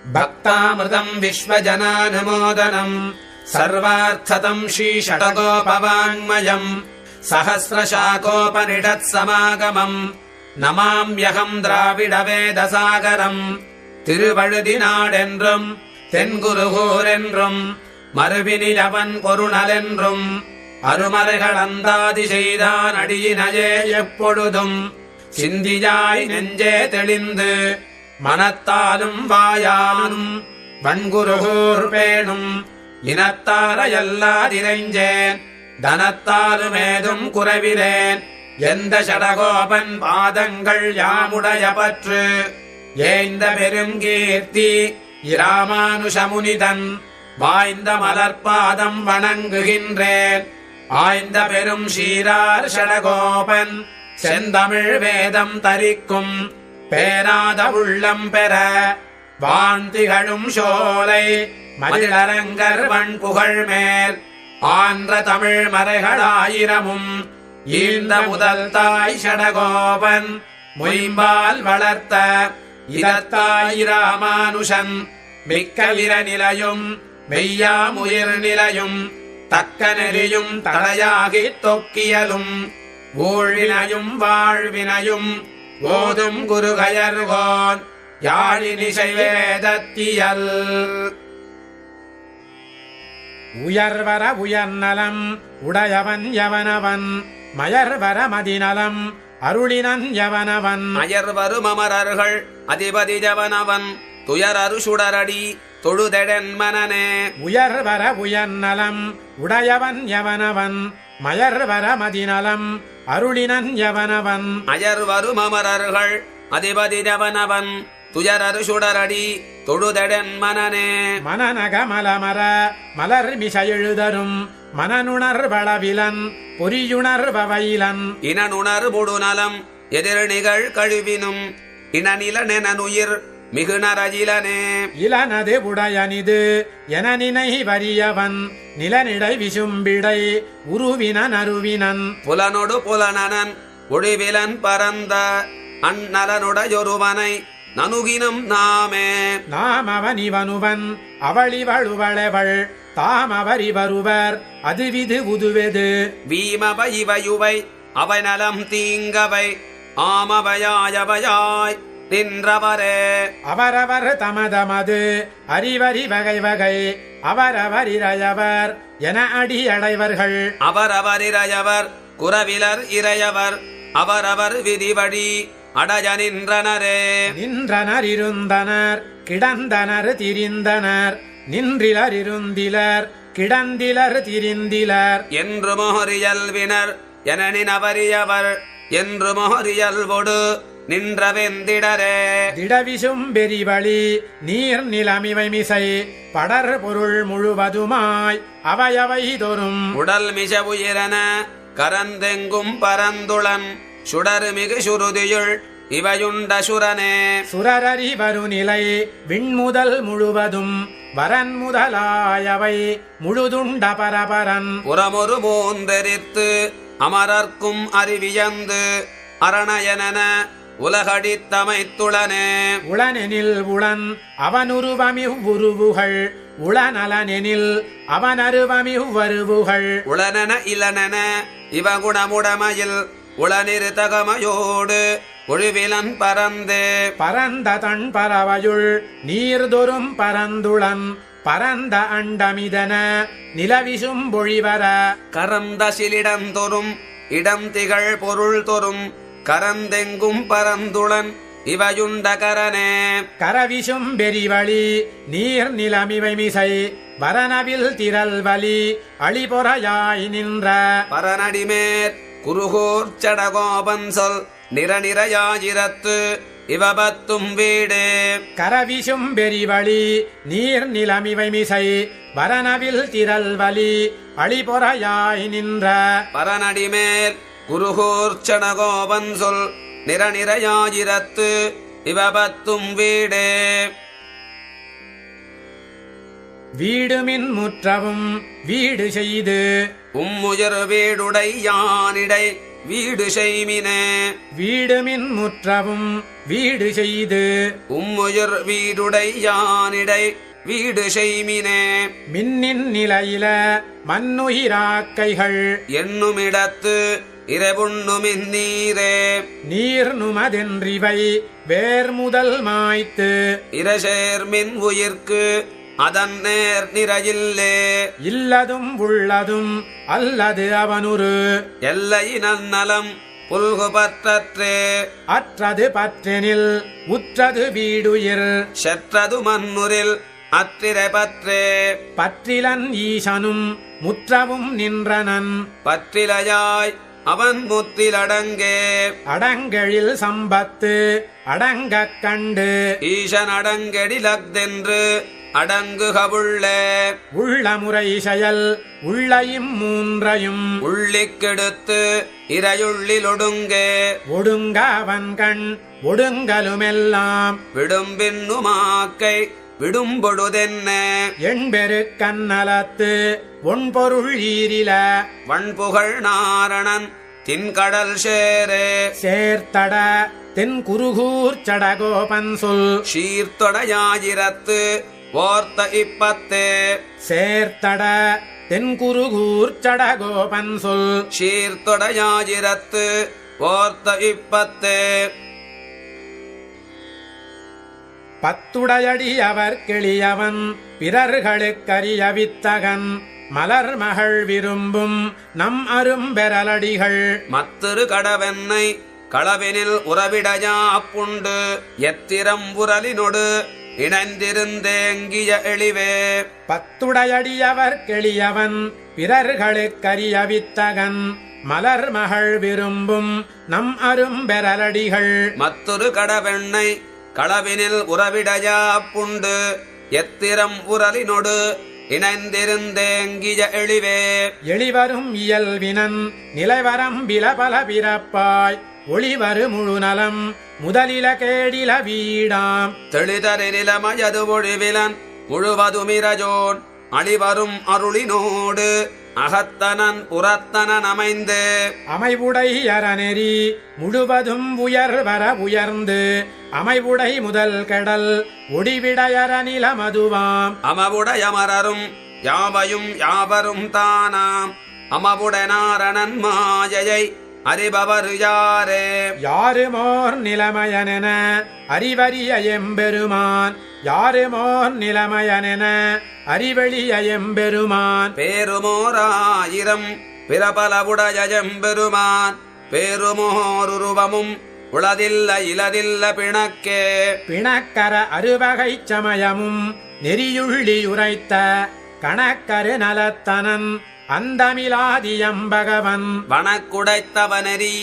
भक्तामृतम् विश्वजनानुमोदनम् सर्वार्थतम् श्रीषट्कोपवाङ्मयम् सहस्रशाकोपनिषत्समागमम् नमाम्यहम् द्राविडवेदसागरम् திருவழுதினாடென்றும் தென்குருகூரென்றும் மறுவினிலவன் பொருணலென்றும் அருமறைகள் அந்தாதி செய்தான் அடியினையே எப்பொழுதும் சிந்தியாய் நெஞ்சே தெளிந்து மனத்தாலும் வாயாலும் வன்குருகூர் பேணும் இனத்தாரையல்லாதிரைஞ்சேன் தனத்தாலுமேதும் குறைவிலேன் எந்த ஷடகோபன் பாதங்கள் யாமுடைய பற்று ஏந்த பெருங்கீர்த்தி இராமானுஷமுனிதன் வாய்ந்த மலர்பாதம் வணங்குகின்றேன் ஆய்ந்த பெரும் ஷீரார் ஷடகோபன் செந்தமிழ் வேதம் தரிக்கும் பேராத உள்ளம் பெற வான்திகழும் சோலை மதிலரங்கர் வன் புகழ் மேல் ஆன்ற தமிழ் மறைகளாயிரமும் ஈந்த முதல் தாய் ஷடகோபன் மொயம்பால் வளர்த்த இதத்தாயிராமானுஷன் மிக்க விரநிலையும் மெய்யாமுயிர் நிலையும் தக்க நெறியும் தடையாகித் தொக்கியலும் ஊழ்வினையும் வாழ்வினையும் ஓதும் குருகயர்கோன் யாழினிசை வேதத்தியல் உயர்வர உயர்நலம் உடையவன் யவனவன் மயர்வர மதிநலம் அருளினன் யவனவன் அயர்வரும் அமரர்கள் அதிபதி ஜவனவன் துயரரு சுடரடி தொழுதெடன் மனனே உயர்வர உயர்நலம் உடையவன் யவனவன் மயர்வர மதிநலம் அருளினன் யவனவன் அயர்வரும் அமரர்கள் அதிபதி ஜவனவன் துயரரு சுடரடி தொழுதெடன் மனனே மனநகமலமர மலர் மிசையெழுதரும் மனனுணர் வளவிலன் பொறியுணர் வவையிலன் இனனுணர் முடுநலம் எதிர் நிகழ் கழுவினும் இனநிலனெனுயிர் மிகுநரஜிலனே இளனது உடையனிது என நினை வரியவன் நிலனிடை விசும்பிடை உருவினன் அருவினன் புலனொடு புலனன் ஒழிவிலன் பரந்த அந்நலனுடையொருவனை நனுகினம் நாமே நாம் அவன் இவனுவன் அவளிவளுவளவள் தாம் அவர் இவருவர் அதுவிது உதுவெது வீமவை இவையுவை அவை நலம் தீங்கவை ஆமவையாயவையாய் நின்றவரே அவரவர் தமதமது அறிவறி வகை வகை அவரவர் இறையவர் என அடி அடைவர்கள் அவரவர் இறையவர் குறவிலர் இறையவர் அவரவர் விதிவழி அடைய நின்றனரே நின்றனர் இருந்தனர் கிடந்தனர் திரிந்தனர் நின்றிலர் இருந்திலர் கிடந்திலர் திரிந்திலர் என்று மொஹரியல்வினர் என நினவரியவர் என்று மொஹரியல்வொடு நின்றவெந்திடரே திடவிசும் பெரிவழி நீர் நிலமிவை மிசை படர் பொருள் முழுவதுமாய் அவையவை தோறும் உடல் மிச உயிரன கரந்தெங்கும் பரந்துளன் சுடரு மிகு சுருதியுள் இவையுண்ட சுரனே சுரரறி வருநிலை விண்முதல் முழுவதும் வரன் முதலாயவை முழுதுண்ட பரபரன் உரமொரு மூந்தெரித்து அமரர்க்கும் அறிவியந்து அரணயன உலகடித்தமைத்துளனே உளனெனில் உளன் அவனுருவமிவ்வுருவுகள் உளநலனெனில் அவனருவமிவ்வருவுகள் உளனென இளனென இவகுணமுடமையில் உளனிரு தகமையோடு ஒழிவிலன் பரந்தே பரந்த தன் பறவையுள் நீர்தொரும் பரந்துளன் பரந்த அண்டமிதன நிலவிசும் பொழிவர கரந்த சிலிடந்தொரும் இடம் திகழ் பொருள் தொரும் கரந்தெங்கும் பரந்துளன் இவையுண்ட கரனே கரவிசும் பெரிவழி நீர் நிலமிவை மிசை வரனவில் திரள் வலி அழிபொறையாய் நின்ற பரநடிமேற் குருகூர் சடகோபன் சொல் நிரநிரையாயிரத்து இவபத்தும் வீடே கரவிசும் பெரிவழி நீர் நிலமிவை மிசை வரனவில் திரள் வலி அழிபொறையாய் நின்ற பரநடிமேல் குருகூர் சடகோபன் சொல் நிரநிரையாயிரத்து இவபத்தும் வீடே வீடுமின் முற்றவும் வீடு செய்து உம்முயர் வீடுடை யானிடை வீடு செய்மினே வீடுமின் முற்றவும் வீடு செய்து உம்முயர் வீடுடை யானிடை வீடு செய்மினே மின்னின் நிலையில மண்ணுயிராக்கைகள் எண்ணுமிடத்து இரவுண்ணுமின் நீரே நீர் நுமதென்றிவை வேர் முதல் மாய்த்து இரசேர்மின் உயிர்க்கு அதன் நேர் நிறையில்லே இல்லதும் உள்ளதும் அல்லது அவனுரு எல்லை நன்னலம் புல்கு பற்றற்றே அற்றது பற்றெனில் உற்றது வீடுயிர் செற்றது மண்ணுரில் அற்றிரை பற்றே பற்றிலன் ஈசனும் முற்றவும் நின்றனன் பற்றிலையாய் அவன் முத்திலடங்கே அடங்கெழில் சம்பத்து அடங்கக் கண்டு ஈசன் அடங்கெடிலக்தென்று அடங்குகவுள்ளே உள்ள முறை செயல் உள்ளையும் மூன்றையும் உள்ளிக்கெடுத்து இரையுள்ளிலொடுங்கே ஒடுங்கவன் கண் ஒடுங்கலுமெல்லாம் விடும்பின்னுமாக்கை விடும்பொழுதென்ன எண்பெரு கண்ணலத்து ஒன்பொருள் ஈரில வண்புகழ் நாரணன் தின்கடல் சேரே சேர்த்தட தென் குருகூர் சடகோபன் சொல் சீர்த்தொடையாயிரத்து ஓர்த்த இப்பத்தே சேர்த்தட தென் குருகூர் சடகோபன் சொல் சீர்த்தொடையாயிரத்து ஓர்த்த இப்பத்தே பத்துடையடி அவர் கிளியவன் பிறர்களுக்கரிய வித்தகன் மலர் மகள் விரும்பும் நம் அரும்பெறலடிகள் மத்திரு கடவென்னை களவினில் உறவிடையா புண்டு எத்திரம் உரலினொடு இணைந்திருந்தேங்கிய எளிவே பத்துடையடி அவர் கிளியவன் பிறர்களுக்கரிய வித்தகன் மலர் மகள் விரும்பும் நம் அரும்பெறலடிகள் மத்திரு கடவெண்ணை களவினில் உறவிடையா புண்டு எத்திரம் உரலினொடு இணைந்திருந்தேங்கிய எளிவே எளிவரும் இயல்வினன் நிலைவரம் பிலபல பிறப்பாய் ஒளிவரு முழுநலம் முதலில கேடில வீடாம் தெளிதரிலமயது ஒழிவிலன் முழுவதுமிரஜோன் அழிவரும் அருளினோடு அகத்தனன் புறத்தனன் அமைந்து அமைவுடை அறநெறி முழுவதும் உயர்வர உயர்ந்து அமைவுடை முதல் கெடல் ஒடிவிடையற நிலமதுவாம் அமவுடையமரரும் யாவையும் யாவரும் தானாம் அமவுடனாரணன் மாயையை அறிபவர் யாரே யாருமோர் நிலைமயனென அறிவறிய எம்பெருமான் யாருமோர் நிலைமயனென அறிவெளிய எம்பெருமான் பேருமோராயிரம் பிறபலவுடைய எம்பெருமான் பேருமோருருவமும் உளதில்ல இலதில்ல பிணக்கே பிணக்கர அறுவகை சமயமும் நெறியுள்ளி உரைத்த கணக்கரு நலத்தனன் அந்தமிலாதியம்பகவன் வனக்குடைத்தவனெறி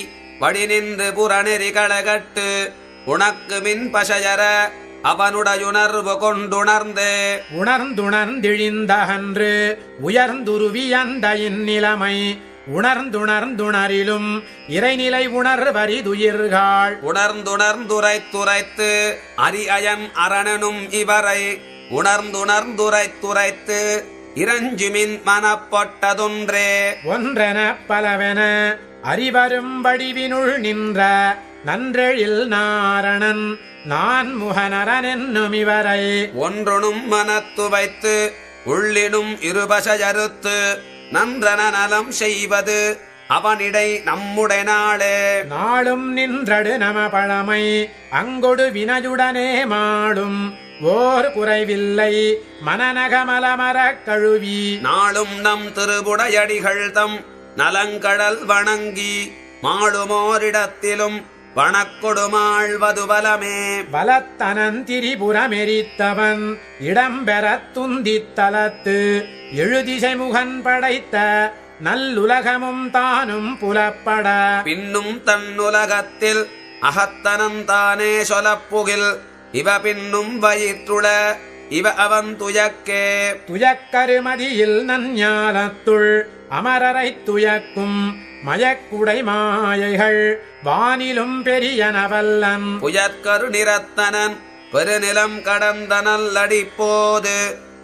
வடி நின்று புறநெறி களகட்டு உனக்கு மின் பசையர அவனுடையுணர்வு கொண்டுணர்ந்தே உணர்ந்துணர்ந்திழிந்தகன்று உயர்ந்துருவியந்த இந்நிலைமை உணர்ந்துணர்ந்துணரிலும் இறைநிலை உணர்வரிதுயிர்கள் உணர்ந்துணர்ந்துரைத்துரைத்து அரியன் அரணனும் இவரை உணர்ந்துணர்ந்துரைத்துரைத்து இரஞ்சுமின் மனப்பொட்டதொன்றே ஒன்றென பலவென அறிவரும் வடிவினுள் நின்ற நன்றெழில் நாரணன் நான் முகனரனென்னும் இவரை ஒன்றொனும் மனத்து வைத்து உள்ளினும் இருபசையறுத்து நன்றன நலம் செய்வது அவனிடை நம்முடைய நாளே நாளும் நின்றடு நம பழமை அங்கொடு வினையுடனே மாடும் ஓர் குறைவில்லை மனநகமலமரக் கழுவி நாளும் நம் திருபுடையடிகள் தம் நலங்கடல் வணங்கி மாளுமோரிடத்திலும் வணக்கொடுமாழ்வது வலமே வலத்தனன் திரிபுரமெரித்தவன் இடம்பெறத் துந்தித்தலத்து எழுதிசை முகன் படைத்த நல்லுலகமும் தானும் புலப்பட பின்னும் தன்னுலகத்தில் அகத்தனந்தானே சொலப்புகில் இவ பின்னும் வயிற்றுள இவ அவன் துயக்கே துயக்கருமதியில் நஞ்ஞாலத்துள் அமரரைத் துயக்கும் மயக்குடை மாயைகள் வானிலும் பெரியனவல்லன் புயற்கரு நிறத்தனன் பெருநிலம் கடந்த நல்லடிப்போது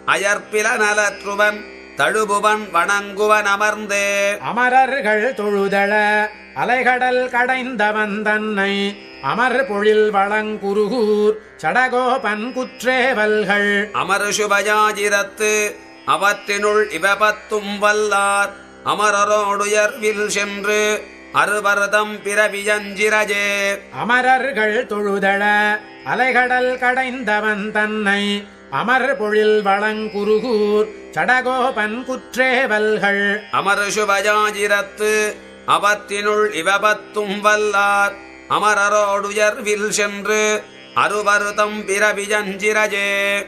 அயற்பில நலற்றுவன் தழுபுவன் வணங்குவன் அமர்ந்தே. அமரர்கள் தொழுதழ அலைகடல் கடைந்தவன் தன்னை அமர் பொழில் வளங்குருகூர் சடகோபன் குற்றேவல்கள். அமர் சுபயாஜிரத்து அவற்றினுள் இவபத்தும் வல்லார் அமரரோடுயர்வில் சென்று அருவர்தம் பிறவியஞ்சிரஜே. அமரர்கள் தொழுதழ அலைகடல் கடைந்தவன் தன்னை அமர் பொழில் வளங்குருகூர் சடகோபன் குற்றேவல்கள். அமர் சுபயாஜிரத்து அவற்றினுள் இவபத்தும் வல்லார் அமரரோடுயர்வில் சென்று அருவர்தம் பிறவியஞ்சிரஜே.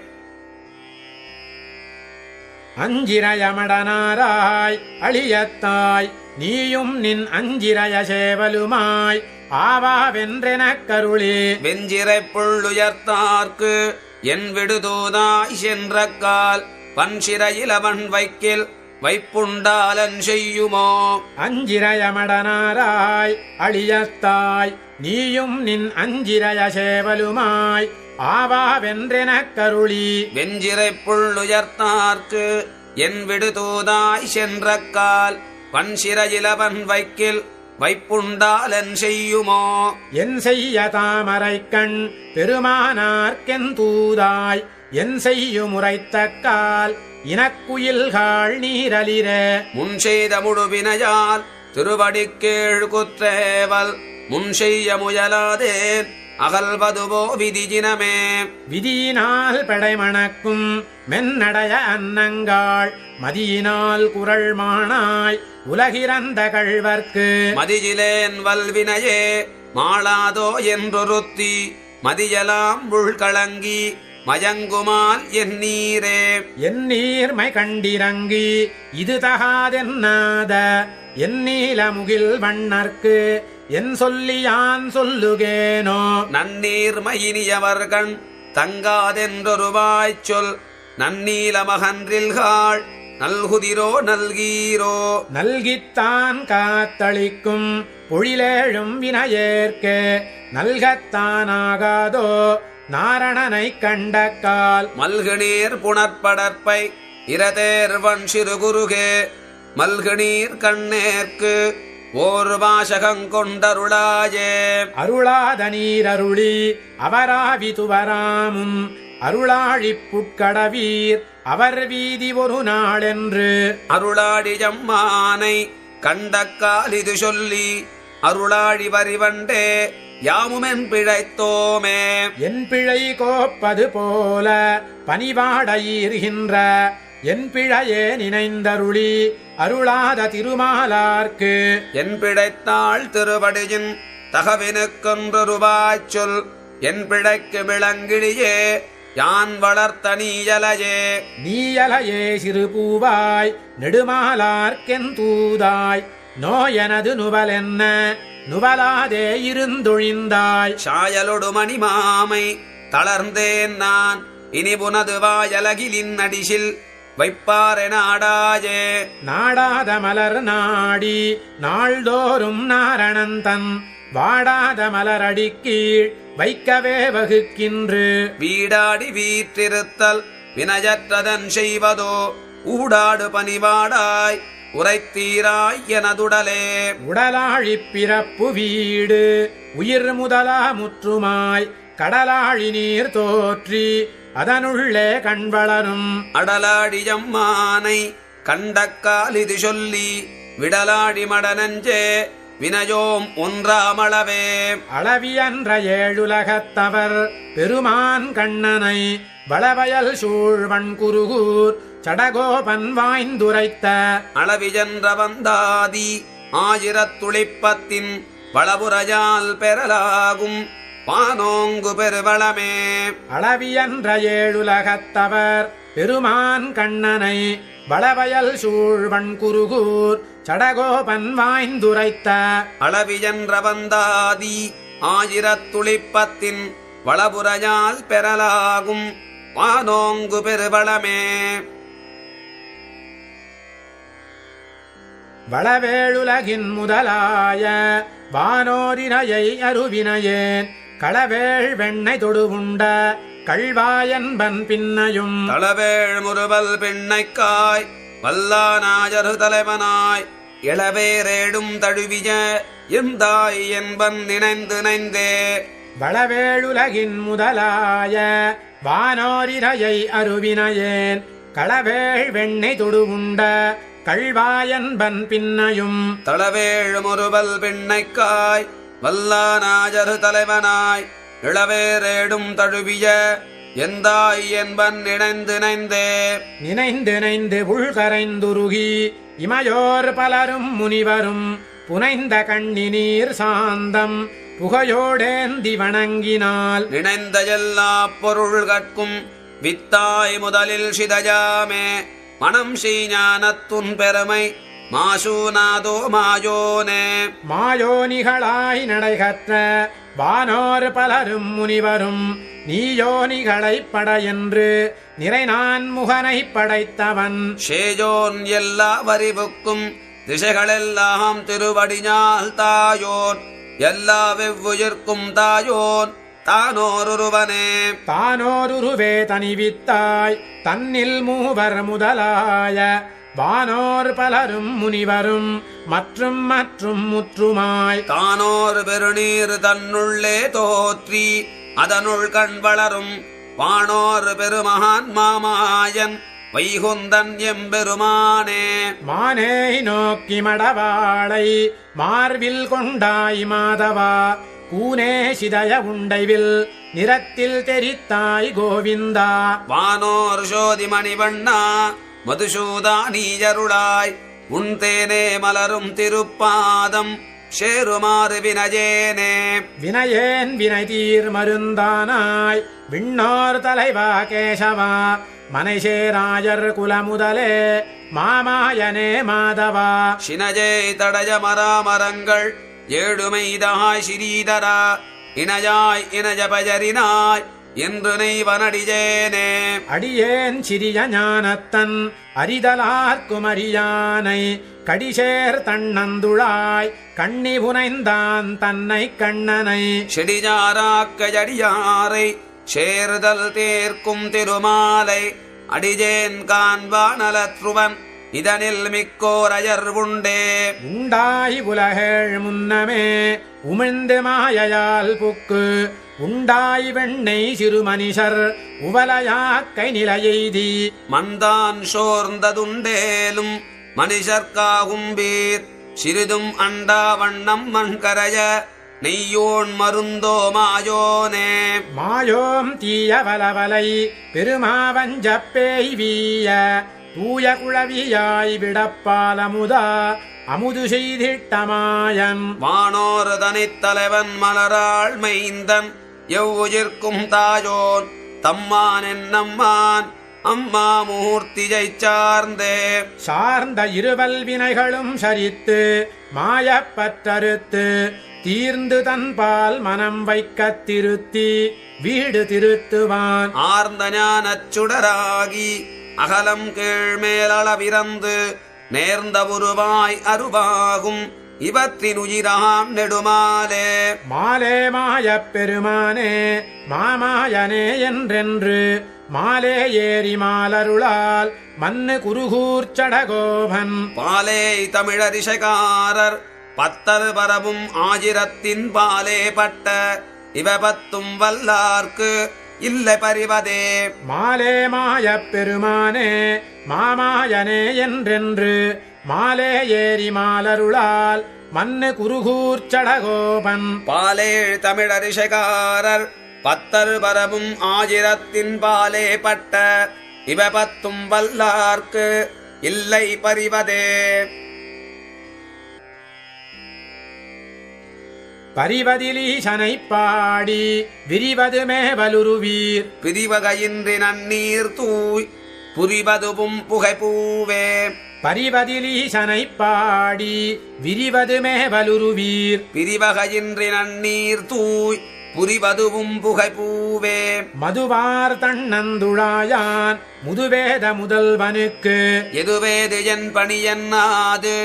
அஞ்சிரயமடனாராய் அழியத்தாய் நீயும் நின் அஞ்சிரய சேவலுமாய் ஆவாவென்றெனக் கருளே. வெஞ்சிரை புள்ளுயர்த்தார்க்கு என் விடுதூதாய் சென்ற கால் பன்சிறையில் அவன் வைக்கில் வைப்புண்டாலன் செய்யுமோ. அஞ்சிரயமடனாராய் அழியத்தாய் நீயும் நின் அஞ்சிரய சேவலுமாய் ஆவாவென்றெனக் கருளி. வெஞ்சிரை புள்ளுயர்த்தார்க்கு என் விடுதூதாய் சென்ற கால் பன்சிறையிலவன் வைக்கில் வைப்புண்டாலன் செய்யுமோ. என் செய்ய தாமரைக்கண் பெருமானார்க்கென் தூதாய் என் செய்யுமுறைத்தக்கால் இனக்குயில்காள் நீரலிர. முன் செய்த முழுவினையால் திருவடிக்கீழ் குற்றேவல் முன் செய்ய முயலாதேன் அகல்வதுவோ விதிஜினமே. விதியினால் படைமணக்கும் மென்னடைய அன்னங்காள் மதியினால் குரல் மானாய் உலகிறந்த கள்வர்க்கு. மதியிலேன் வல்வினையே மாளாதோ என்றொருத்தி மதியலாம் உள்களங்கி மயங்குமால் என் நீரே. என் நீர்மை கண்டிரங்கி இது தகாதென்னாத என் நீலமுகில் வண்ணர்க்கு என் சொல்லியான் சொல்லுகேனோ. நன்னீர்மையினியவர்கண் தங்காதென்றொருவாய்ச் சொல் நன்னீலமகன்றில்காள் நல்குதிரோ நல்கீரோ. நல்கித்தான் காத்தளிக்கும் பொழிலேழும் வினையேற்கே நல்கத்தானாகாதோ நாரணனைக் கண்டக்கால். மல்குநீர் புணர்படற்பை இரதேர்வன் சிறுகுருகே மல்குநீர் கண்ணேற்கு ஓர் வாசகங்கொண்டருளாயே. அருளாத நீரருளி அவராவி துவராமும் அருளாழிப் புட்கடவீர் அவர் வீதி ஒரு நாளென்று. அருளாடி ஜம்மானை கண்டக்கால் இது சொல்லி அருளாழி வரிவண்டே யாமுமென் பிழைத்தோமே. என் பிழை கோப்பது போல பனிவாடையீர்கின்ற என் பிழையே நினைந்தருளி அருளாத திருமாலார்க்கு. என் பிழைத்தாள் திருவடியின் தகவினுக்கொன்றொருவாய்ச் சொல் என் பிழைக்கு விளங்கிழியே யான் வளர்த்த நீயலையே. நீயலையே சிறு பூவாய் நெடுமாலார்க்கென் தூதாய் நோயனது நுவலென்ன நுவலாதே இருந்தொழிந்தாய். சாயலொடு மணிமாமை தளர்ந்தேன் நான் இனி புனது வாயலகிலின் அடிசில் வைப்பாரெ நாடாயே. நாடாத மலர் நாடி நாள்தோறும் நாரணந்தன் வாடாத மலரடிக்கீழ் வைக்கவே வகுக்கின்று. வீடாடி வீற்றிருத்தல் வினயற்றதன் செய்வதோ ஊடாடு பனிவாடாய் உரைத்தீராய் எனதுடலே. உடலாழிப் பிறப்பு வீடு உயிர் முதலா முற்றுமாய் கடலாழி நீர் தோற்றி அதனுள்ளே கண்வளரும். அடலாடியம்மானை கண்டக்கால் இது சொல்லி விடலாடி மடனஞ்சே வினயோம் ஒன்றாமளவே. அளவியன்ற ஏழுலகத்தவர் பெருமான் கண்ணனை வளவயல் சூழ்வன் குருகூர் சடகோபன் வாய்ந்துரைத்த. அளவியன்ற வந்தாதி ஆயிரத்துளிப்பத்தின் வளபுரையால் பெறலாகும் வானோங்கு பெருவளமே. அளவியன்ற ஏழுலகத்தவர் பெருமான் கண்ணனை வளவயல் சூழ்வன் குருகூர் சடகோபன் வாய்ந்துரைத்த. அளவியன்ற வந்தாதி ஆயிரத்துளிப்பத்தின் வளபுரையால் பெறலாகும் வானோங்கு பெருவளமே. வளவேழுலகின் முதலாய வானோரினையை அருவினையேன் களவேள் வெண்ணை தொடுவுண்ட கள்வாயன்பன் பின்னையும் தளவேள் முறுவல் பின்னைக்காய் வல்லானாயரு தலைவனாய் இளவேரேடும் தழுவிய எந்தாய் என்பன் நினைந்து நினைந்தே வளவேழுலகின் முதலாய வானோரிரையை அருவினையேன் களவேள் வெண்ணை தொடுவுண்ட கள்வாயன்பன் பின்னையும் தளவேழு முறுவல் பின்னைக்காய் வல்லானாயரு தலைவனாய் இளவேரேடும் தழுவிய எந்தாய் என்பன் நினைந்து நினைந்தே நினைந்து நினைந்து உள்கரைந்துருகி இமையோர் பலரும் முனிவரும் புனைந்த கண்ணினீர் சாந்தம் புகையோடேந்தி வணங்கினால் நினைந்த எல்லா பொருள்கட்கும் வித்தாய் முதலில் சிதஜாமே மனம் செய்ஞானத்துன் பெருமை மாசூநாதோ மாயோனே மாயோனிகளாய் நடைகற்ற வானோர் பலரும் முனிவரும் நீயோனிகளைப் பட என்று நிறைநான் முகனைப் படைத்தவன் ஷேஜோன் எல்லா வரிவுக்கும் திசைகளெல்லாம் திருவடிஞால் தாயோன் எல்லா வெவ்வுயிர்க்கும் தாயோன் தானோருருவனே தானோருருவே தனிவித்தாய் தன்னில் மூவர் முதலாய வானோர் பலரும் முனிவரும் மற்றும் மற்றும் முற்றுமாய் தானோர் பெருநீர் தன்னுள்ளே தோற்றி அதனுள் கண் வளரும் வானோர் பெருமகான் மாமாயன் வைகுந்தன் எம்பெருமானே மானே நோக்கி மடவாளை மார்பில் கொண்டாய் மாதவா கூனே சிதய உண்டைவில் நிறத்தில் தெரித்தாய் கோவிந்தா வானோர் சோதி மணிவண்ணா மதுசூதானீயருளாய் உன் தேனே மலரும் திருப்பாதம் சேருமாறு வினயேனே வினயேன் வினை தீர் மருந்தானாய் விண்ணோர் தலைவா கேசவா மனைசேராயர் குலமுதலே மாமாயனே மாதவா சினஜே தடய மராமரங்கள் ஏழுமைதாய் ஸ்ரீதரா இணையாய் இனஜபஜரினாய் என்று நெய்வனடிஜேனே அடியேன் சிறிய ஞானத்தன் அரிதலார்க்குமரியானை கடிசேர் தன்னந்துழாய் கண்ணி புனைந்தான் தன்னை கண்ணனை செடிஞாராக்கஜடியாரை சேர்தல் தேர்க்கும் திருமாலை அடிஜேன் காண்பானலத்ருவன் இதனில் மிக்கோரயர் உண்டே உண்டாய் உலகேழ் முன்னமே உமிழ்ந்து மாயையால் புக்கு உண்டாய் வெண்ணை சிறுமனிஷர் உவலையாக்கை நிலையெய்தி மந்தான் சோர்ந்ததுண்டேலும் மனிஷர்க்காகும் பீர் சிறிதும் அண்டா வண்ணம் மண்கரைய நெய்யோன் மருந்தோ மாயோனே மாயோம் தீயவலவலை பெருமாவஞ்சப்பேய் வீய தூய குழவியாய் விடப்பாலமுதா அமுது செய்திட்டமாயன் வானோர் தனித்தலைவன் மலராள் மைந்தன் எவ்வுயிர்க்கும் தாயோன் தம்மான் என்னம்மான் அம்மா மூர்த்தியை சார்ந்தே சார்ந்த இருவல் வினைகளும் சரித்து மாயப்பற்றறுத்து தீர்ந்து தன்பால் மனம் வைக்கத் திருத்தி வீடு திருத்துவான் ஆர்ந்த ஞானச் சுடராகி அகலம் கீழ்மேலளவிறந்து நேர்ந்த உருவாய் அருவாகும் இவற்றின் உயிராம் நெடுமாலே மாலே மாயப் பெருமானே மாமாயனே என்றென்று மாலே ஏறி மாலருளால் மன்னு குருகூர்ச்சடகோபன் பாலே தமிழரிசைகாரர் பத்தர் பரவும் ஆயிரத்தின் பாலே பட்ட இவ பத்தும் வல்லார்க்கு இல்லை பறிவதே மாலே மாயப் பெருமானே மாமாயனே என்றென்று மாலே ஏறி மாலருளால் மன்னு குருகூர்ச்சடகோபன் பாலேழ் தமிழரிசைகாரர் பத்தர் பரவும் ஆயிரத்தின் பாலே பட்ட இவ பத்தும் வல்லார்க்கு இல்லை பறிவதே பரிவதிலீசனைப் பாடி விரிவது மேவலுருவீர் பிரிவகையின்றி நன்னீர் தூய் புரிவதுவும் புகைப்பூவே பரிவதிலீசனைப் பாடி விரிவது மேவலுருவீர் பிரிவகையின்றி நன்னீர் தூய் புரிவதுவும் புகைப்பூவே மதுவார் தன்னந்துழாயான் முதுவேத முதல்வனுக்கு எதுவேது என் பணியன்னாது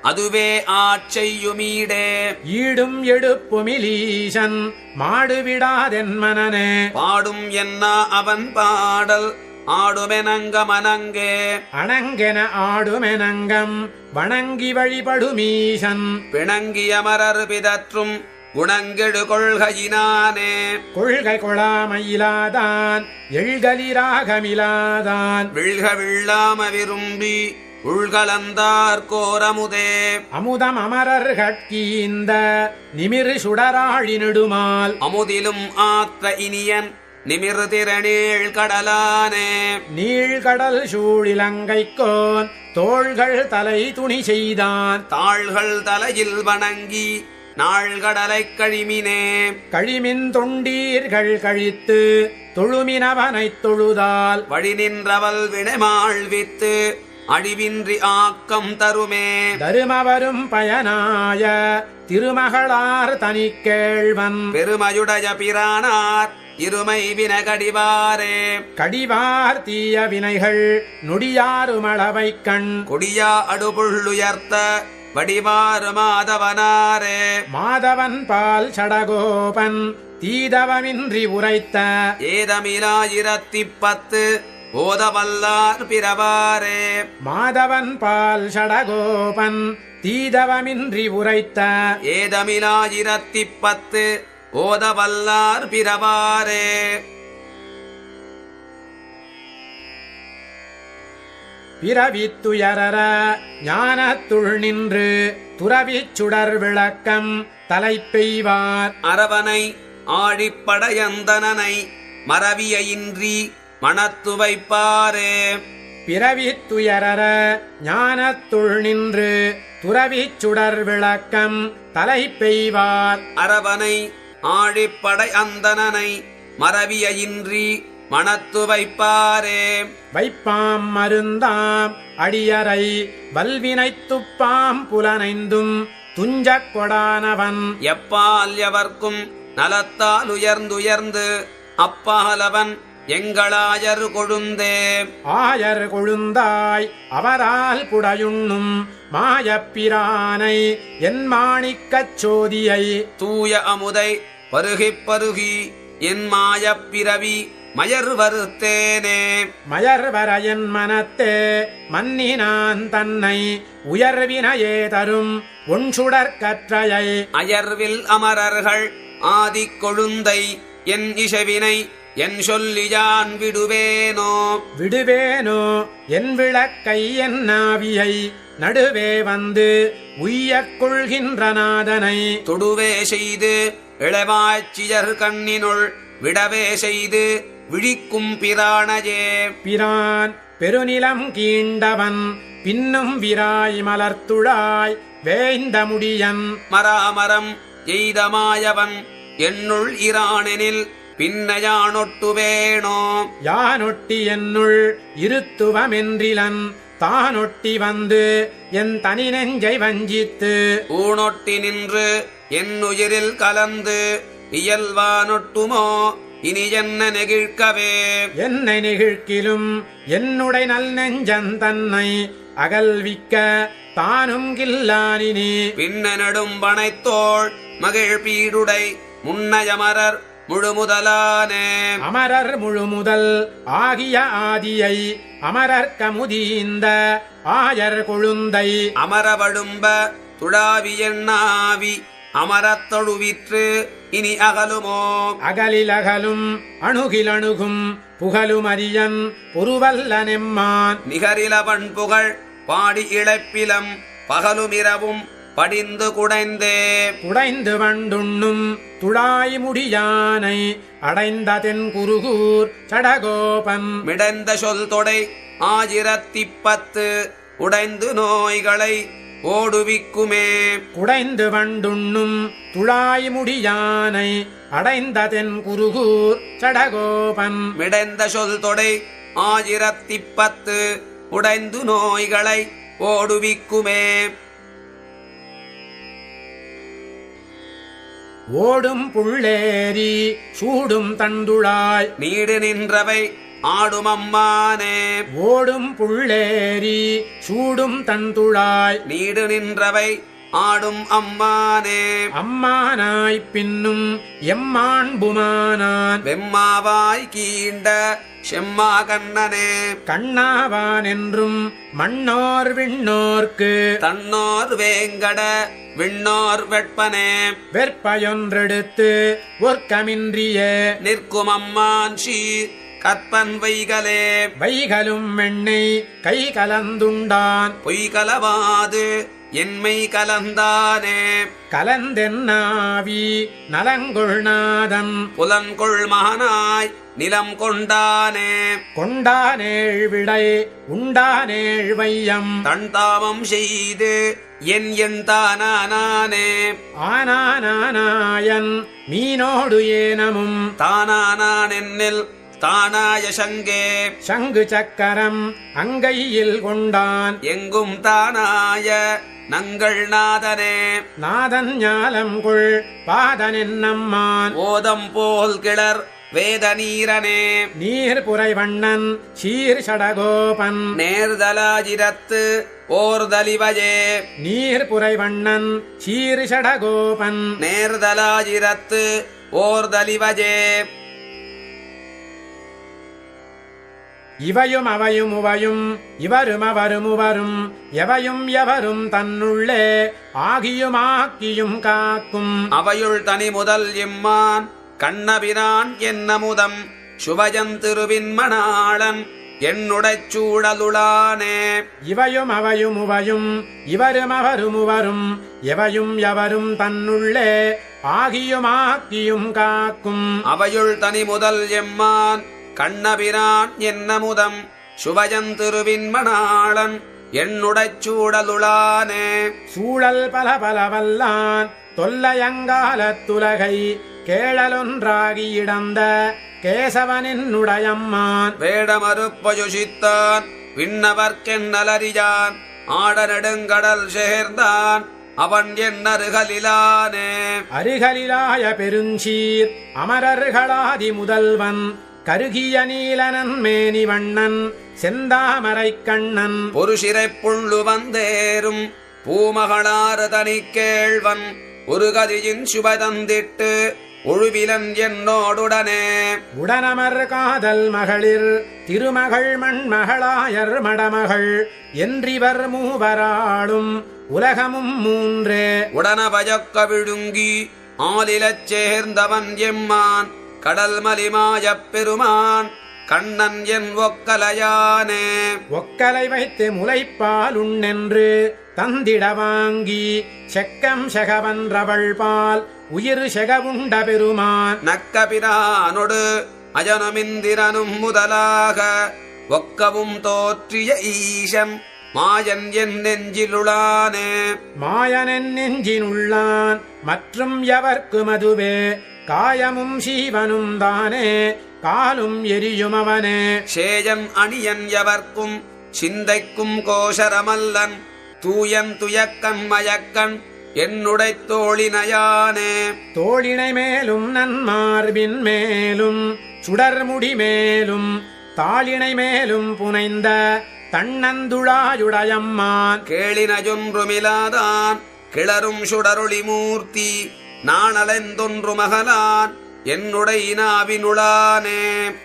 அதுவே ஆட்செய்யுமீடே. ஈடும் எடுப்புமிலீசன் மாடுவிடாதென் மனனே. பாடும் என்ன அவன் பாடல் ஆடுமெனங்கமனங்கே. அணங்கென ஆடுமெனங்கம் வணங்கி வழிபடுமீசன். பிணங்கியமரர் பிதற்றும் குணங்கெடு கொள்கையினானே. கொள்கை கொளாமையிலாதான் எழ்கலிராகமிலாதான். விழ்க விழாம விரும்பி உள்கலந்தார் கோரமுதே. அமுதம் அமரர்கட்கீந்த நிமிர் சுடராழி நெடுமால். அமுதிலும் ஆற்ற இனியன் நிமிர்திறனீழ் கடலானே. நீழ்கடல் சூழிலங்கைக்கோன் தோள்கள் தலை துணி செய்தான். தாள்கள் தலையில் வணங்கி நாள்கடலைக் கழிமினே. கழிமின் தொண்டீர்கள் கழித்து தொழுமினவனைத் தொழுதால். வழி நின்றவள் வினைமாழ்வித்து அழிவின்றி ஆக்கம் தருமே. தருமவரும் பயனாய திருமகளார் தனிக்கேழ்வன். பெருமையுடைய பிரானார் இருமை வினகடிவாரே. கடிவார் தீய வினைகள் நொடியாருமளவை கண். கொடியா அடுபுள்ளுயர்த்த வடிவாறு மாதவனாரே. மாதவன் பால் சடகோபன் தீதவமின்றி உரைத்த. ஏதமிலாயிரத்திப்பத்து ஓதவல்லார் பிறவாரே. மாதவன் பால் சடகோபன் தீதவமின்றி உரைத்த. ஏதமிலாயிரத்திப்பத்து ஓதவல்லார் பிறவாரே. பிறவித்துயரற ஞானத்துள் நின்று துறவிச் சுடர் விளக்கம் தலை பெய்வார். அரவனை ஆழிப்படையந்தனனை மறவிய இன்றி மனத்து வைப்பாரே. பிறவித்துயரற ஞானத்துள் நின்று துறவிச் சுடர் விளக்கம் தலை பெய்வார். அரவனை ஆழிப்படை அந்தனனை மறவிய இன்றி மனத்து வைப்பாரே. வைப்பாம் மருந்தாம் அடியரை வல்வினைத் துப்பாம் புலனைந்தும் துஞ்சக் கொடானவன். எப்பால் எவர்க்கும் நலத்தால் உயர்ந்துயர்ந்து அப்பாலவன் எங்களாயர் கொழுந்தே. ஆயர் கொழுந்தாய் அவரால் புடையுண்ணும் மாயப்பிரானை என் மாணிக்கச் சோதியை. தூய அமுதை பருகிப் பருகி என் மாயப்பிறவி மயர் வருத்தேனே. மயர்வர என் மனத்தே மன்னினான் தன்னை உயர்வினையே தரும் ஒன்சுடற் கற்றையை. அயர்வில் அமரர்கள் ஆதிக் கொழுந்தை என் இசைவினை என் சொல்லியான் விடுவேனோ. விடுவேனோ என் விளக்கை என் நாவியை நடுவே வந்து உய்யக் கொள்கின்ற நாதனை. தொடுவே செய்து இளவாய்ச்சியர் கண்ணினுள் விடவே செய்து விழிக்கும் பிரானையே. பிரான் பெருநிலம் கீண்டவன் பின்னும் விராய் மலர்த்துழாய் வேய்ந்த முடியன். மராமரம் எய்தமாயவன் என்னுள் இரானெனில் பின்னையானொட்டுவேணோ. யானொட்டி என்னுள் இருத்துவமென்றிலன் தானொட்டி வந்து என் தனி நெஞ்சை வஞ்சித்து. ஊனொட்டி நின்று என் உயிரில் கலந்து இயல்வானொட்டுமோ இனி என்ன நெகிழ்க்கவே. என்னை நெகிழ்க்கிலும் என்னுடை நல் நெஞ்சன் தன்னை அகல்விக்க தானும் கில்லானினி. பின்ன நெடும் பனைத்தோள் மகிழ் பீடுடை முன்னயமரர் முழுமுதலானே. அமரர் முழுமுதல் ஆகிய ஆதியை அமரர்கமுதீந்த ஆயர் கொழுந்தை. அமரவடும்ப துடாவி எண்ணாவி அமரத்தொழுவிற்று இனி அகலுமோ. அகலிலகலும் அணுகிலணுகும் புகழுமரியன் பொருவல்ல நெம்மான். நிகரிலவன் புகழ் பாடி இழைப்பிலம் பகலுமிரவும் படிந்து குடைந்தே. குடைந்து வண்டுண்ணும் துழாய் முடியானை அடைந்த தென் குருகூர் சடகோபன். மிடைந்த சொல் தொடை ஆயிரத்திப்பத்து உடைந்து நோய்களை ஓடுவிக்குமே. குடைந்து வண்டுண்ணும் துழாய் முடியானை அடைந்த தென் குருகூர் சடகோபன். மிடைந்த சொல் தொடை ஆயிரத்திப்பத்து உடைந்து நோய்களை ஓடுவிக்குமே. ஓடும் புள்ளேரி சூடும் தண்டுழாய் நீடு நின்றவை ஆடுமம்மானே ஓடும் புள்ளேரி சூடும் தன்துழாய் நீடு நின்றவை ஆடும் அம்மானே அம்மானாய் பின்னும் எம்மாண்புமானான் வெம்மாவாய் கீண்ட செம்மா கண்ணனே கண்ணாவான் என்றும் மண்ணோர் விண்ணோர்க்கு தன்னோர் வேங்கட விண்ணோர் வெட்பனே வெற்பயொன்றெடுத்து ஒர்க்கமின்றிய நிற்கும் அம்மான் சீர் கற்பன் வைகலே வைகளும் வெண்ணெய் கை கலந்துண்டான் பொய் கலவாது என்மை கலந்தானே கலந்தென்னாவி நலங்கொள்நாதன் புலன்கொள் மகனாய் நிலம் கொண்டானே கொண்டானேழ் விடை உண்டானேழ் வையம் தன் தாமம் செய்து என் தானானே ஆனானாயன் மீனோடு ஏனமும் தானானான் என்னில் தானாய சங்கே சங்கு சக்கரம் அங்கையில் கொண்டான் எங்கும் தானாய நங்கள் நாதனே நாதன் ஞாலம் கொள் பாதனென்னம்மான் ஓதம் போல் கிளர் வேத நீரனே நீர் புரைவண்ணன் சீர் சடகோபன் நேர்தலாஜிரத்து ஓர்தலிவஜே நீர் புரைவண்ணன் சீர் சடகோபன் நேர்தலாஜிரத்து ஓர்தலிவஜே இவையும் அவையும் உவையும் இவரும் அவரும் உவரும் எவையும் எவரும் தன்னுள்ளே ஆகியுமாக்கியும் காக்கும் அவையுள் தனி முதல் எம்மான் கண்ணபிரான் என்னமுதம் சுவஜன் திருவின் மணாளன் என்னுடைச் சூழலுளானே இவையும் அவையும் உவையும் இவரும் அவரும் உவரும் எவையும் எவரும் தன்னுள்ளே ஆகியுமாக்கியும் காக்கும் அவையுள் தனி முதல் எம்மான் கண்ணபிரான் என்னமுதம் சுவஜன் திருவின் மணாளன் என்னுடைச் சூழலுளானே சூழல் பல பலவல்லான் தொல்லையங்காலத்துலகை கேழலொன்றாகி இடந்த கேசவனின்னுடையம்மான் வேடமறுப்பயுஷித்தான் விண்ணவர்க்கென்னலறியான் ஆட நெடுங்கடல் சேர்ந்தான் அவன் என்னருகலிலானே அருகலிலாய பெருஞ்சீர் அமரர்களாதி முதல்வன் கருகிய நீலனன் மேனி வண்ணன் செந்தாமரைக் கண்ணன் பொருசிறைப் புள்ளு வந்தேரும் பூமகளாறு தனி கேழ்வன் ஒரு கதியின் சுபதந்திட்டு ஒழுவிலன் என்னோடுடனே உடனமர் காதல் மகளிர் திருமகள் மண்மகளாயர் மடமகள் என்றிவர் மூவராளும் உலகமும் மூன்றே உடனபயக்க விழுங்கி ஆலிலச் சேர்ந்தவன் எம்மான் கடல் மலிமாயப் பெருமான் கண்ணன் என் ஒக்கலையானே ஒக்கலை வைத்து முளைப்பால் உண்ணென்று தந்திட வாங்கி செக்கம் செகவன்றவள் பால் உயிர் செகவுண்ட பெருமான் நக்கபிரானொடு அஜனுமிந்திரனும் முதலாக ஒக்கவும் தோற்றிய ஈசன் மாயன் என் நெஞ்சிலுளானே மாயனென் நெஞ்சினுள்ளான் மற்றும் எவர்க்கு மதுவே காயமும் சீவனும் தானே காலும் எரியும் அவனே சேயன் அணியன் எவர்க்கும் சிந்தைக்கும் கோஷரமல்லன் தூயன் துயக்கன் மயக்கன் என்னுடைத் தோழினையானே தோழினை மேலும் நன்மார்பின் மேலும் சுடர்முடி மேலும் தாளினை மேலும் புனைந்த தன்னந்துழாயுடையம்மான் கேளினஜொன்றுமிலாதான் கிளரும் சுடரொளி மூர்த்தி நாணலெந்தொன்று மகளான் என்னுடைய நாவினுளானே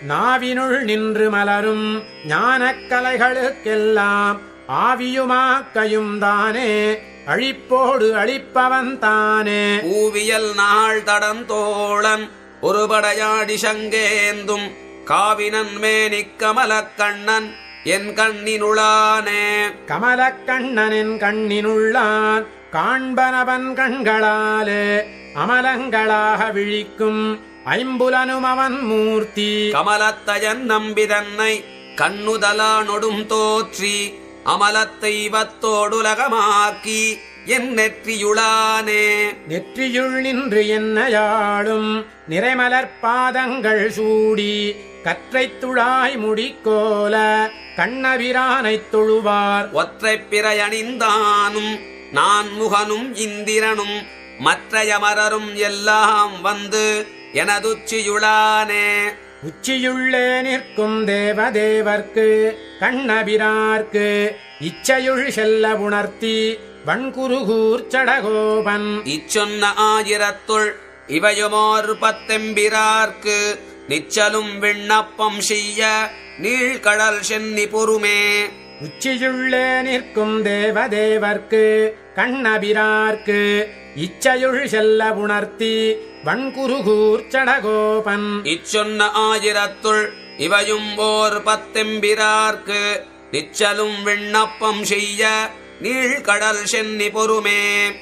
நாவினுள் நின்று மலரும் ஞானக் கலைகளுக்கெல்லாம் ஆவியுமாக்கையும் தானே அழிப்போடு அழிப்பவன் தானே பூவியல் நாள் தடந்தோழன் ஒருபடையாடி சங்கேந்தும் காவினன் மேனிக் கமலக்கண்ணன் என் கண்ணினுளானே கமலக்கண்ணனின் கண்ணினுள்ளான் காண்பனவன் கண்களாலே அமலங்களாக விழிக்கும் ஐம்புலனும் அவன் மூர்த்தி கமலத்தயன் நம்பிதன்னை கண்ணுதலானொடும் தோற்றி அமலத்தை வத்தோடுலகமாக்கி என் நெற்றியுளானே நெற்றியுள் நின்று என்னையாளும் நிறைமலர் பாதங்கள் சூடி கற்றைத் துழாய் முடிக்கோல கண்ணபிரானைத் தொழுவார் ஒற்றைப் பிறையணிந்தானும் நான் முகனும் இந்திரனும் மற்றையமரரும் எல்லாம் வந்து எனதுச்சியுளானே உச்சியுள்ளே நிற்கும் தேவதேவர்க்கு கண்ணபிரார்க்கு இச்சையுள் செல்ல உணர்த்தி வன்குருகூர்ச்சடகோபன் இச்சொன்ன ஆயிரத்துள் இவையுமோர் பத்தெம்பிரார்க்கு நிச்சலும் விண்ணப்பம் செய்ய நீழ்கடல் சென்னி பொறுமே. உச்சியுள்ளே நிற்கும் தேவதேவர்க்கு கண்ணபிரார்க்கு இச்சையுள் செல்ல உணர்த்தி வன்குருகூர்ச்சடகோபன் இச்சொன்ன ஆயிரத்துள் இவையும் ஓர் பத்தெம்பிரார்க்கு நிச்சலும் விண்ணப்பம் செய்ய நீழ்கடல் சென்னி பொறுமே.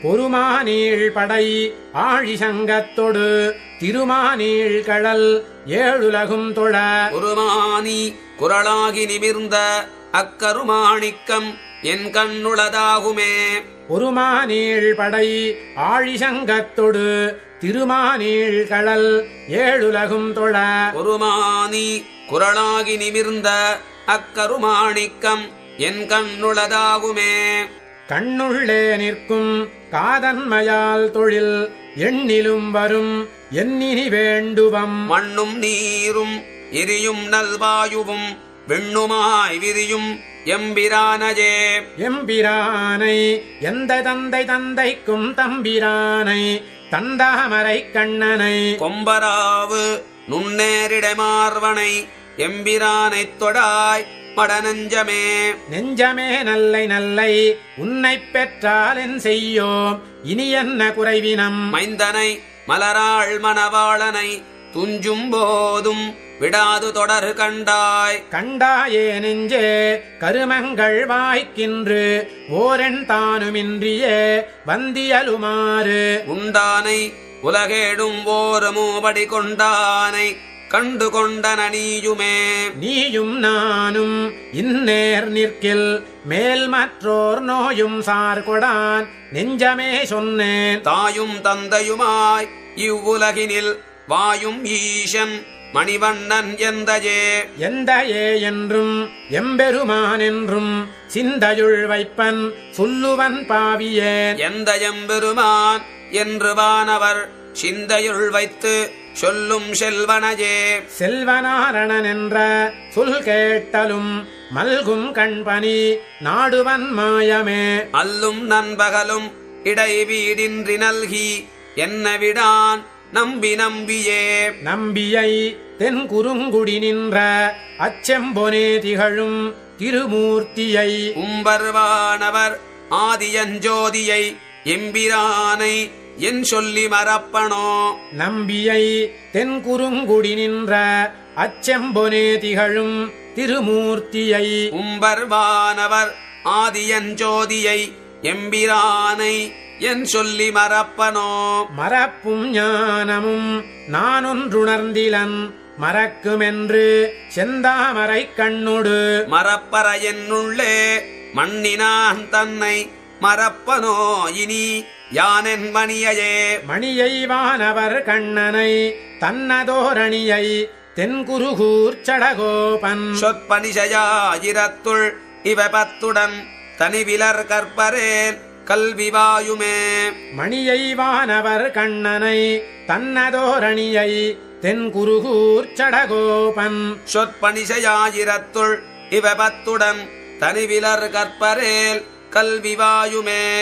பொறுமானீழ் படை ஆழிசங்கத்தொடு திருமானீழ் கடல் ஏழுலகும் தொழ குருமானி குரலாகி நிமிர்ந்த அக்கருமாணிக்கம் என் கண்ணுளதாகுமே. பொறுமானீழ் படை ஆழிசங்கத்தொடு திருமானீழ் கடல் ஏழுலகும் தொழ குருமானி குரலாகி நிமிர்ந்த அக்கருமாணிக்கம் என் கண்ணுளதாகுமே. கண்ணுள்ளே நிற்கும் காதன்மையால் தொழில் எண்ணிலும் வரும் எண்ணினி வேண்டுவம் மண்ணும் நீரும் எரியும் நல்வாயுவும் வெண்ணுமாய் விரியும் எம்பிரானையே. எம்பிரானை எந்த தந்தை தந்தைக்கும் தம்பிரானை தந்தாமரை கண்ணனை கொம்பராவு நுண்ணேரிடமார்வனை எம்பிரானைத் தொடாய் மடநெஞ்சமே. நெஞ்சமே நல்லை நல்லை உன்னைப் பெற்றால் என் செய்யோம் இனி என்ன குறைவினம். மைந்தனை மலராள் மணவாளனை துஞ்சும் போதும் விடாது தொடர் கண்டாய். கண்டாயே நெஞ்சே கருமங்கள் வாய்க்கின்று ஓரென் தானுமின்றியே வந்தியலுமாறு உண்டானை உலகேடும் ஓர் மூபடி கொண்டானை கண்டு கொண்டன நீயுமே. நீயும் நானும் இந்நேர் நிற்கில் மேல் மற்றோர் நோயும் சார்கொடான் நெஞ்சமே சொன்னேன். தாயும் தந்தையுமாய் இவ்வுலகினில் வாயும் ஈசன் மணிவண்ணன் எந்தையே. எந்தையே என்றும் எம்பெருமான் என்றும் சிந்தையுள் வைப்பன் சொல்லுவன் பாவியேன். எந்த எம்பெருமான் என்று வானவர் சிந்தையுள் வைத்து சொல்லும் செல்வனையே. செல்வனாரணன் என்ற சொல் கேட்டலும் மல்கும் கண்பனி நாடுவன் மாயமே. அல்லும் நண்பகலும் இடைவீடின்றி நல்கி என்ன விடான் நம்பி நம்பியே. நம்பியை தென் குறுங்குடி நின்ற அச்செம்பொனே திகழும் திருமூர்த்தியை உம்பர்வானவர் ஆதியஞ்சோதியை எம்பிரானை என் சொல்லி மறப்பனோ. நம்பியை தென் குறுங்குடி நின்ற அச்செம்பொனே திகழும் திருமூர்த்தியை உம்பர்வானவர் ஆதியஞ்சோதியை எம்பிரானை என் சொல்லி மறப்பனோ. மறப்பும் ஞானமும் நானொன்றுணர்ந்திலன் மறக்குமென்று செந்தாமரை கண்ணொடு மறப்பற என்னுள்ளே மண்ணினான் தன்னை மறப்பனோ இனி யானென் மணியையே. மணியை வானவர் கண்ணனை தன்னதோரணியை தென்குருகூர்ச்சடகோபன் சொற்பனிஷயாயிரத்துள் இவ பத்துடன் தனிவிலர் கற்பரேல் கல்வி வாயுமே. மணியை வானவர் கண்ணனை தன்னதோரணியை தென்குருகூர்ச்சடகோபன் சொற்பனிஷயாயிரத்துள் இவ பத்துடன் தனிவிலர் கற்பரேல் கல்வி வாயுமே.